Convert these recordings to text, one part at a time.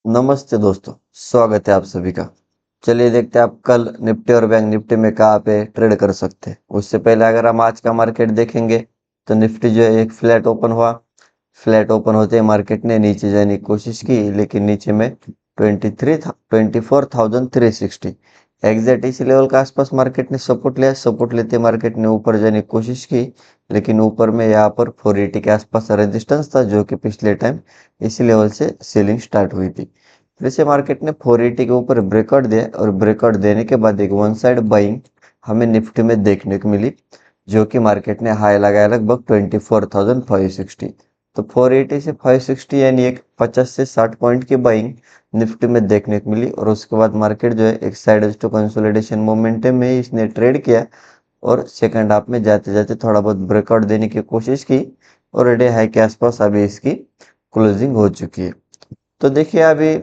नमस्ते दोस्तों, स्वागत है आप सभी का। चलिए देखते हैं आप कल निफ्टी और बैंक निफ्टी में कहाँ पे ट्रेड कर सकते हैं। उससे पहले अगर हम आज का मार्केट देखेंगे तो निफ्टी जो है एक फ्लैट ओपन हुआ। फ्लैट ओपन होते ही मार्केट ने नीचे जाने की कोशिश की, लेकिन नीचे में 24,360 एग्जैक्ट इसी लेवल के आसपास मार्केट ने सपोर्ट लिया। सपोर्ट लेते मार्केट ने ऊपर जाने की कोशिश की, लेकिन ऊपर में यहाँ पर 480 के आसपास रेजिस्टेंस था, जो कि पिछले टाइम इसी लेवल से सेलिंग स्टार्ट हुई थी। फिर से मार्केट ने 480 के ऊपर ब्रेकआउट दिया और ब्रेकआउट देने के बाद एक वन साइड बाइंग हमें निफ्टी में देखने को मिली, जो कि मार्केट ने हाई लगाया लगभग 24,560। तो 480 से 560 यानी एक 50 से 60 पॉइंट की बाइंग निफ्टी में देखने को मिली। और उसके बाद मार्केट जो है एक साइड टू कंसोलिडेशन मोमेंटम में इसने ट्रेड किया और सेकंड हाफ में जाते जाते थोड़ा बहुत ब्रेकआउट देने की कोशिश की और डे हाई के आसपास अभी इसकी क्लोजिंग हो चुकी है। तो देखिए अभी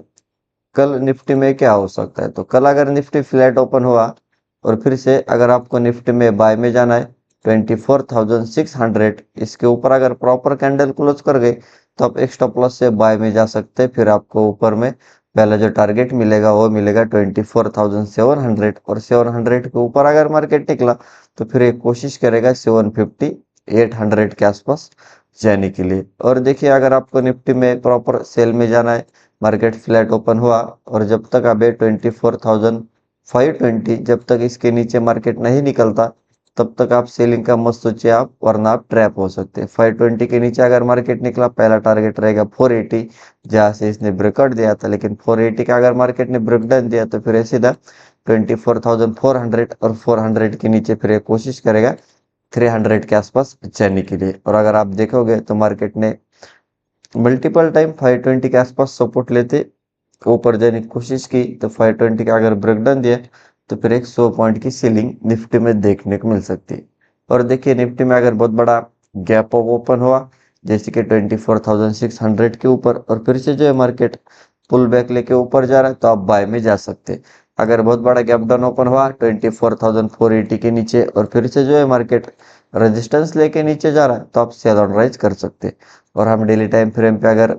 कल निफ्टी में क्या हो सकता है। तो कल अगर निफ्टी फ्लैट ओपन हुआ और फिर से अगर आपको निफ्टी में बाय में जाना है 24,600, इसके ऊपर अगर प्रॉपर कैंडल क्लोज कर गए तो आप एक स्टॉप लॉस से बाय में जा सकते हैं। फिर आपको ऊपर में पहला जो टारगेट मिलेगा वो मिलेगा 24,700, और 700 के ऊपर अगर मार्केट निकला तो फिर एक कोशिश करेगा 750 800 के आसपास जाने के लिए। और देखिए अगर आपको निफ्टी में प्रॉपर सेल में जाना है, मार्केट फ्लैट ओपन हुआ और जब तक अबे 24,520 जब तक इसके नीचे मार्केट नहीं निकलता तब तक आप सेलिंग का मत सोचिए आप, वरना आप ट्रैप हो सकते हैं। 520 के नीचे अगर मार्केट निकला पहला टारगेट रहेगा 480, जहां से इसने ब्रेकआउट दिया था। लेकिन 480 का अगर मार्केट ने ब्रेकडाउन दिया तो फिर सीधा 24,400 और 400 के नीचे फिर कोशिश करेगा 300 के आसपास जाने के लिए। और अगर आप देखोगे तो मार्केट ने मल्टीपल टाइम 520 के आसपास सपोर्ट लेते ऊपर जाने की कोशिश की, तो 520 का अगर ब्रेकडाउन दिया तो फिर एक 100 पॉइंट की सीलिंग निफ्टी में देखने को मिल सकती है। और देखिए निफ्टी में अगर बहुत बड़ा गैप अप ओपन हुआ जैसे कि 24,600 के ऊपर और फिर से जो है मार्केट पुल बैक लेके ऊपर जा रहा है तो आप बाय में जा सकते हैं। अगर बहुत बड़ा गैप डाउन ओपन हुआ 24,480 के नीचे और फिर से जो है मार्केट रेजिस्टेंस लेके नीचे जा रहा है तो आप सेल ऑन राइज कर सकते हैं। और हम डेली टाइम फ्रेम पे अगर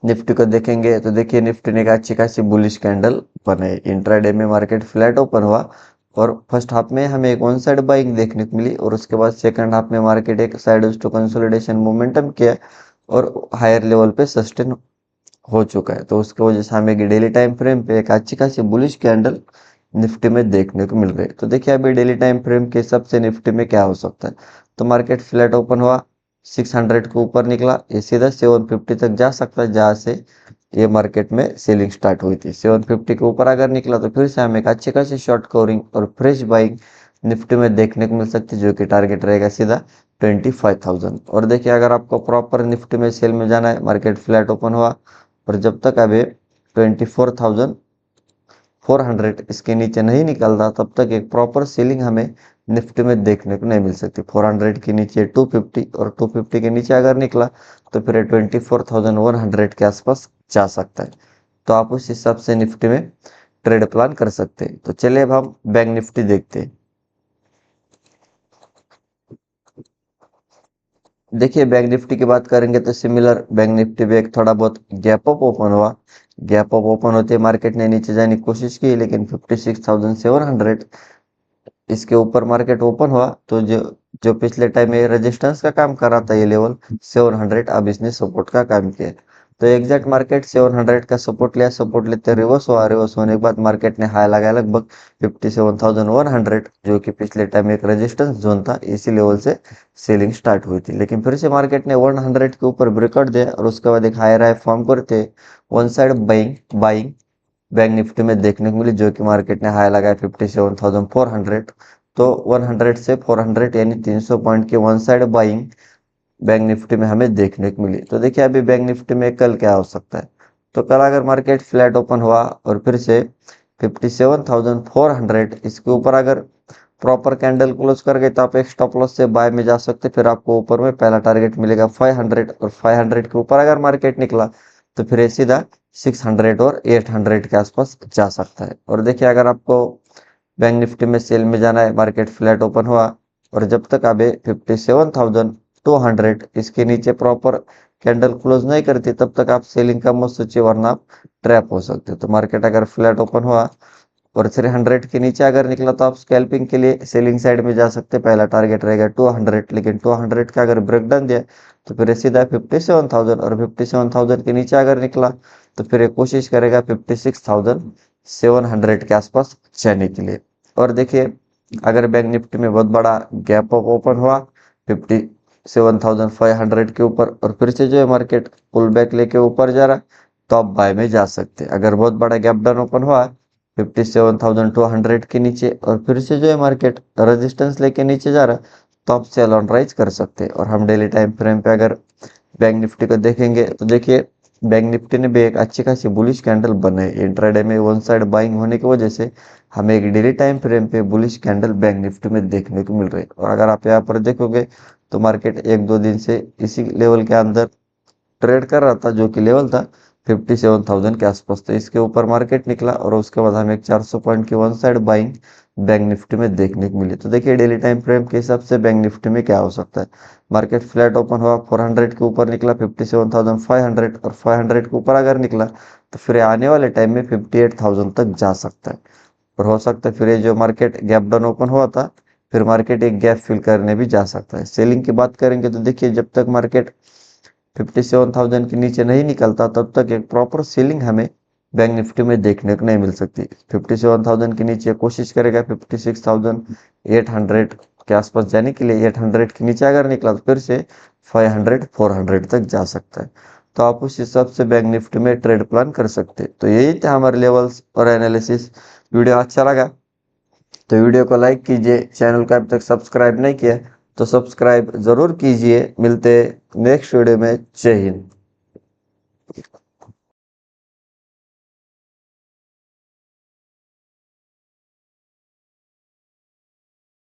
निफ्टी को देखेंगे तो देखिए निफ्टी ने एक अच्छी खासी बुलिश कैंडल बनाई। इंट्राडे में मार्केट फ्लैट ओपन हुआ और फर्स्ट हाफ में हमें एक वन साइड बाइंग देखने को मिली और उसके बाद सेकंड हाफ में मार्केट एक साइड टू कंसोलिडेशन मोमेंटम किया और हायर लेवल पे सस्टेन हो चुका है। तो उसकी वजह से हमें डेली टाइम फ्रेम पे एक अच्छी खासी बुलिश कैंडल निफ्टी में देखने को मिल रही है। तो देखिए अभी डेली टाइम फ्रेम के हिसाब से निफ्टी में क्या हो सकता है। तो मार्केट फ्लैट ओपन हुआ 600 के ऊपर निकला, ये सीधा 750 तक जा सकता है, जहां से ये मार्केट में सेलिंग स्टार्ट हुई थी। 750 के ऊपर अगर निकला तो फिर से हमें एक अच्छी खासी शॉर्ट कवरिंग और फ्रेश बाइंग निफ्टी में देखने को मिल सकती है, जो कि टारगेट रहेगा सीधा 25,000। और देखिए अगर आपको प्रॉपर निफ्टी में सेल में जाना है, मार्केट फ्लैट ओपन हुआ और जब तक अभी 24,400 इसके नीचे नहीं निकलता तब तक एक प्रॉपर सेलिंग हमें निफ्टी में देखने को नहीं मिल सकती। 400 के नीचे 250 और 250 के नीचे अगर निकला तो फिर 24,100 के आसपास जा सकता है। तो आप उस हिसाब से निफ्टी में ट्रेड प्लान कर सकते हैं। तो चलिए अब हम बैंक निफ्टी देखते हैं। देखिए बैंक निफ्टी की बात करेंगे तो सिमिलर बैंक निफ्टी भी एक थोड़ा बहुत गैप अप ओपन हुआ। गैप अप ओपन होते मार्केट ने नीचे जाने की कोशिश की, लेकिन 56,700 इसके ऊपर मार्केट ओपन हुआ तो जो जो पिछले टाइम में रेजिस्टेंस का काम कर रहा था ये लेवल 700, अब इसने सपोर्ट का काम किया। तो एग्जैक्ट मार्केट 700 का सपोर्ट लिया, सपोर्ट लेते रिवर्स हुआ, रिवर्स होने के बाद मार्केट ने हाई लगाया लगभग 57,100, जो कि पिछले टाइम एक रेजिस्टेंस जोन था, इसी लेवल से सेलिंग स्टार्ट हुई थी। लेकिन फिर से मार्केट ने 100 के ऊपर ब्रेकआउट दिया और उसके बाद एक हायर हाई फॉर्म करते one side buying buying bank Nifty में देखने को मिली, जो कि मार्केट ने हाई लगाया 57,400। तो 100 से 400 यानी 300 पॉइंट की one side buying bank Nifty में हमें देखने को मिली। तो देखिए अभी बैंक निफ्टी में कल क्या हो सकता है। तो कल अगर मार्केट फ्लैट ओपन हुआ और फिर से 57,400 इसके ऊपर अगर प्रॉपर कैंडल क्लोज कर गए तो आप एक स्टॉप लॉस से बाय में जा सकते। फिर आपको ऊपर में पहला टारगेट मिलेगा 500 और 500 के ऊपर अगर मार्केट निकला तो फिर ये सीधा 600 और 800 के आसपास जा सकता है। और देखिए अगर आपको बैंक निफ्टी में सेल में जाना है, मार्केट फ्लैट ओपन हुआ और जब तक अभी 57,000 200 इसके नीचे प्रॉपर कैंडल क्लोज नहीं करती तब तक आप सेलिंग का मत सोचिए, वरना आप ट्रैप हो सकते हो। तो मार्केट अगर फ्लैट ओपन हुआ और 300 के नीचे अगर निकला तो आप स्कैल्पिंग के लिए सेलिंग साइड में जा सकते हैं। पहला टारगेट रहेगा 200, लेकिन 200 का अगर ब्रेकडाउन दिया तो फिर ये सीधा 57,000, और 57,000 के नीचे अगर निकला तो फिर ये कोशिश करेगा 56,700 के आसपास जाने के लिए। और देखिए, अगर बैंक निफ्टी में बहुत बड़ा गैप अप ओपन हुआ 57,500 के ऊपर और फिर से जो है मार्केट पुल बैक लेके ऊपर जा रहा, तो आप बाय में जा सकते हैं। अगर बहुत बड़ा गैप डाउन ओपन हुआ 57,200 के नीचे और फिर से जो है मार्केट रेजिस्टेंस लेके नीचे जा रहा, तो आप सेल ऑन राइज कर सकते हैं। और हम डेली टाइम फ्रेम पे अगर बैंक निफ्टी को देखेंगे तो देखिए, बैंक निफ्टी ने भी एक अच्छी खासी बुलिश कैंडल बनाई। इंट्राडे में वन साइड बाइंग होने की वजह से हमें एक डेली टाइम फ्रेम पे बुलिश कैंडल बैंक निफ्टी में देखने को मिल रही है। और अगर आप यहाँ पर देखोगे तो मार्केट एक दो दिन से इसी लेवल के अंदर ट्रेड कर रहा था, जो कि लेवल था 57,000 के आसपास। तो इसके ऊपर मार्केट निकला और उसके बाद हमें एक 400 पॉइंट की one side buying bank Nifty में देखने को मिली। तो देखिए, डेली टाइम फ्रेम के हिसाब से बैंक निफ्टी में क्या हो सकता है। मार्केट फ्लैट ओपन हुआ 400 के ऊपर निकला 57,500, और 500 के ऊपर अगर निकला तो फिर आने वाले टाइम में 58,000 तक जा सकता है। और हो सकता है फिर ये जो मार्केट गैप डाउन ओपन हुआ था, फिर मार्केट एक गैप फिल करने भी जा सकता है। सेलिंग की बात करेंगे तो देखिए, जब तक मार्केट 57,000 के नीचे नहीं निकलता तब तक एक प्रॉपर सेलिंग हमें बैंक निफ्टी में देखने को नहीं मिल सकती। 57,000 के नीचे कोशिश करेगा 56,800 के आसपास जाने के लिए। 800 के नीचे अगर निकला तो फिर से 500 400 तक जा सकता है। तो आप उस हिसाब से बैंक निफ्टी में ट्रेड प्लान कर सकते हैं। तो यही था हमारे लेवल्स और एनालिसिस। वीडियो अच्छा लगा तो वीडियो को लाइक कीजिए, चैनल को अभी तक सब्सक्राइब नहीं किया तो सब्सक्राइब जरूर कीजिए। मिलते नेक्स्ट वीडियो में। जय हिंद।